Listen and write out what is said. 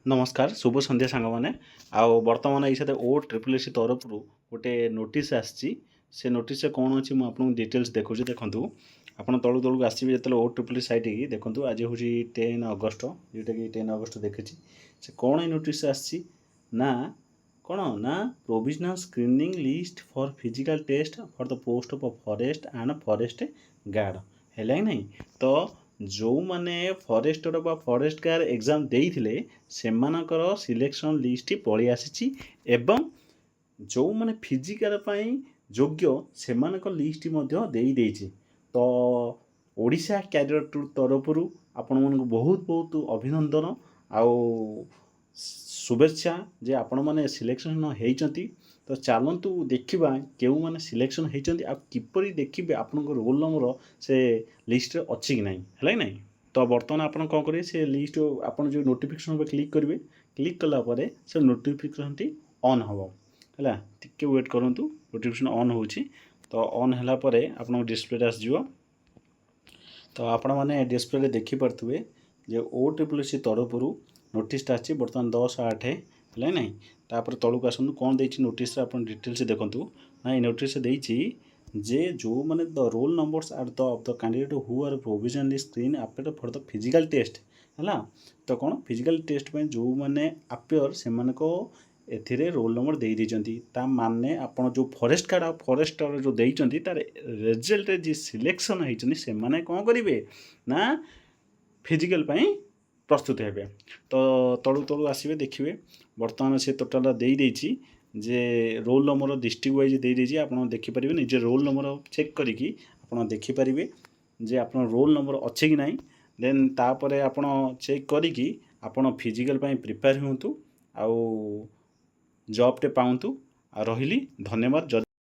नमस्कार शुभ संध्या सांग मैंने आउ बर्तमान ये ओ ट्रिपल एस तरफ गोटे नोटिस आसी से नोटिस कौन अच्छी मुझे डिटेल्स देखुँ देखूँ आप तलू तलू आसवे जो ओ ट्रिपल एस साइट की देखूँ आज हूँ 10 अगस्त जोटा कि 10 अगस्त देखी से कौन ये नोटिस आसी ना कौन ना provisional screening list for physical test for the post of forest and forest guard है नहीं तो जो मैंने फॉरेस्टर बा फॉरेस्ट गार्ड एग्जाम देइथिले सेमानकर सिलेक्शन लिस्ट पळि आसीची एवं जो मैंने फिजिकल पाई योग्य सेमानकर लिस्ट मध्य देई देइची तो ओडिशा कैडर टूर तरफ आपण मानक बहुत बहुत अभिनंदन आउ शुभेच्छा जे आपण मैंने सिलेक्शन होती तो चलतु देखा क्यों मैंने सिलेक्शन होती आ किपरि देखिए आपण रोल नंबर से लिस्ट अच्छी कि नहीं है ना तो बर्तमान आप कौन करेंगे से लिस्ट आप जो नोटिफिकेशन पर क्लिक करेंगे क्लिक कलापर से नोटिफिकेशन टी ऑन हम है टिके वेट करूँ नोटिफिकेशन ऑन हो तो ऑन है आप डिस्प्ले आसो तो आपण मैंने डिस्प्ले देखिपे जे ओ ट्रिपल एस तरफ नोटिस आसी बर्तमान 10/8 है ना तापर तलूक आसतु कौन देती नोटिस आप डिटेल्स देखूँ ना ये नोटिस देती जे जो मैंने the roll numbers are the of the candidate who are provisionally screen appear for the physical test है तो कौन फिजिकल टेस्ट में जो मैंने अपेयर से एथिरे रोल नंबर दे देइचंती ता माने आपण जो फॉरेस्ट गार्ड और फॉरेस्टर जो देइचंती तार रिजल्ट जे सिलेक्शन होइचंती से माने कोन करिवे ना फिजिकल पई प्रस्तुत हेबे तो तळु तळु आसीबे देखिबे वर्तमान से टोटल दे देइची जे रोल नंबर डिस्ट्रिक्ट वाइज दे देइची आपण देखि परिबे निजे रोल नंबर चेक करिकी आपण देखि परिबे जे आपण रोल नंबर अच्छे कि नहीं देन तापरे आपण चेक करिकी आपण फिजिकल पई प्रिपेयर होंतु आउ जॉब टे पाउंतु आ रहिली धन्यवाद।